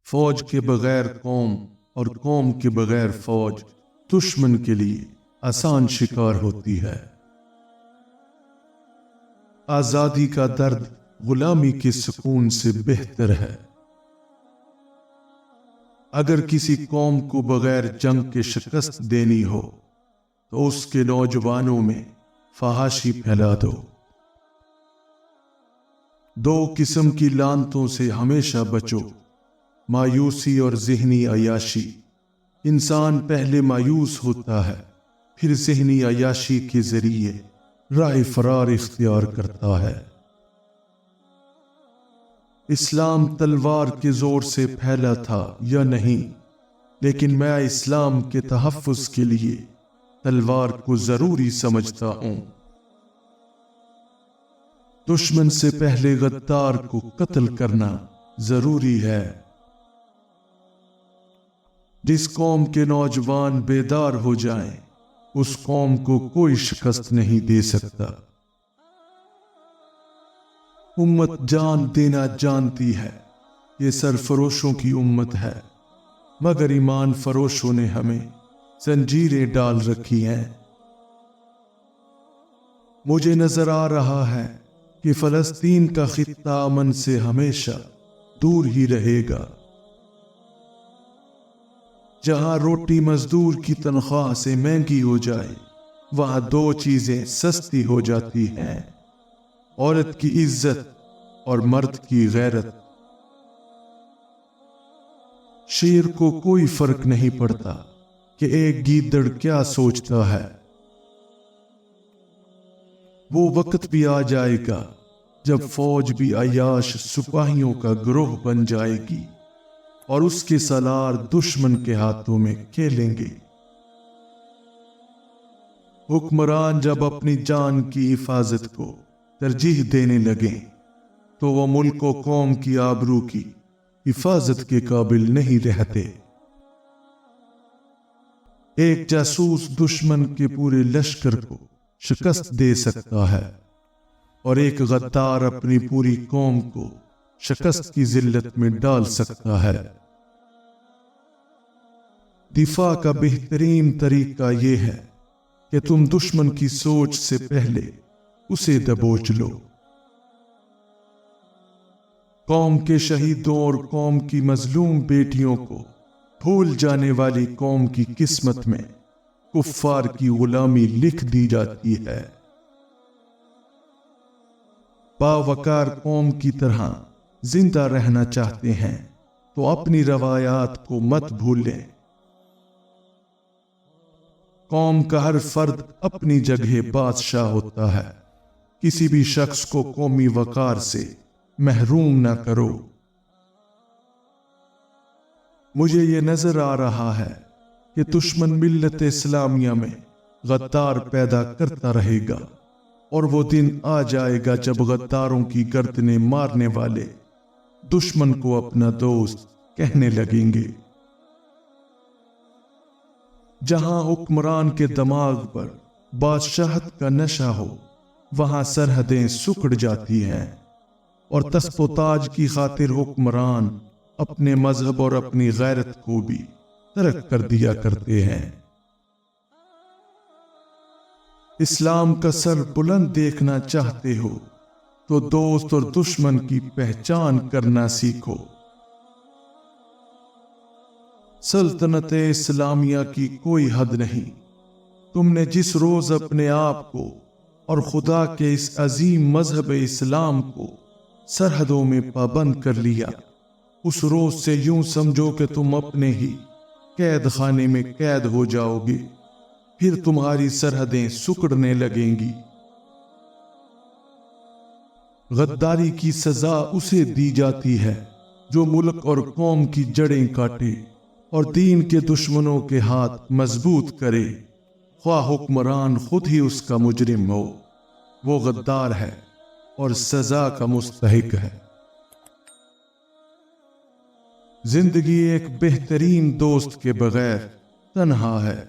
فوج کے بغیر قوم اور قوم کے بغیر فوج دشمن کے لیے آسان شکار ہوتی ہے۔ آزادی کا درد غلامی کے سکون سے بہتر ہے۔ اگر کسی قوم کو بغیر جنگ کے شکست دینی ہو تو اس کے نوجوانوں میں فحاشی پھیلا دو۔ دو قسم کی لعنتوں سے ہمیشہ بچو، مایوسی اور ذہنی عیاشی۔ انسان پہلے مایوس ہوتا ہے، پھر ذہنی عیاشی کے ذریعے راہ فرار اختیار کرتا ہے۔ اسلام تلوار کے زور سے پھیلا تھا یا نہیں، لیکن میں اسلام کے تحفظ کے لیے تلوار کو ضروری سمجھتا ہوں۔ دشمن سے پہلے غدار کو قتل کرنا ضروری ہے۔ جس قوم کے نوجوان بیدار ہو جائیں، اس قوم کو کوئی شکست نہیں دے سکتا۔ امت جان دینا جانتی ہے، یہ سرفروشوں کی امت ہے، مگر ایمان فروشوں نے ہمیں زنجیریں ڈال رکھی ہیں۔ مجھے نظر آ رہا ہے کہ فلسطین کا خطہ امن سے ہمیشہ دور ہی رہے گا۔ جہاں روٹی مزدور کی تنخواہ سے مہنگی ہو جائے، وہاں دو چیزیں سستی ہو جاتی ہیں: عورت کی عزت اور مرد کی غیرت۔ شیر کو کوئی فرق نہیں پڑتا کہ ایک گیدڑ کیا سوچتا ہے۔ وہ وقت بھی آ جائے گا جب فوج بھی عیاش سپاہیوں کا گروہ بن جائے گی اور اس کے سالار دشمن کے ہاتھوں میں کھیلیں گے۔ حکمران جب اپنی جان کی حفاظت کو ترجیح دینے لگیں تو وہ ملک و قوم کی آبرو کی حفاظت کے قابل نہیں رہتے۔ ایک جاسوس دشمن کے پورے لشکر کو شکست دے سکتا ہے، اور ایک غدار اپنی پوری قوم کو شکست کی ذلت میں ڈال سکتا ہے۔ دفاع کا بہترین طریقہ یہ ہے کہ تم دشمن کی سوچ سے پہلے اسے دبوچ لو۔ قوم کے شہیدوں اور قوم کی مظلوم بیٹیوں کو بھول جانے والی قوم کی قسمت میں کفار کی غلامی لکھ دی جاتی ہے۔ باوقار قوم کی طرح زندہ رہنا چاہتے ہیں تو اپنی روایات کو مت بھولیں۔ قوم کا ہر فرد اپنی جگہ بادشاہ ہوتا ہے، کسی بھی شخص کو قومی وقار سے محروم نہ کرو۔ مجھے یہ نظر آ رہا ہے کہ دشمن ملت اسلامیہ میں غدار پیدا کرتا رہے گا، اور وہ دن آ جائے گا جب غداروں کی گردنیں مارنے والے دشمن کو اپنا دوست کہنے لگیں گے۔ جہاں حکمران کے دماغ پر بادشاہت کا نشہ ہو، وہاں سرحدیں سکڑ جاتی ہیں، اور تسب و تاج کی خاطر حکمران اپنے مذہب اور اپنی غیرت کو بھی ترک کر دیا کرتے ہیں۔ اسلام کا سر بلند دیکھنا چاہتے ہو تو دوست اور دشمن کی پہچان کرنا سیکھو۔ سلطنت اسلامیہ کی کوئی حد نہیں۔ تم نے جس روز اپنے آپ کو اور خدا کے اس عظیم مذہب اسلام کو سرحدوں میں پابند کر لیا، اس روز سے یوں سمجھو کہ تم اپنے ہی قید خانے میں قید ہو جاؤ گے، پھر تمہاری سرحدیں سکڑنے لگیں گی۔ غداری کی سزا اسے دی جاتی ہے جو ملک اور قوم کی جڑیں کاٹے اور دین کے دشمنوں کے ہاتھ مضبوط کرے، خواہ حکمران خود ہی اس کا مجرم ہو۔ وہ غدار ہے اور سزا کا مستحق ہے۔ زندگی ایک بہترین دوست کے بغیر تنہا ہے۔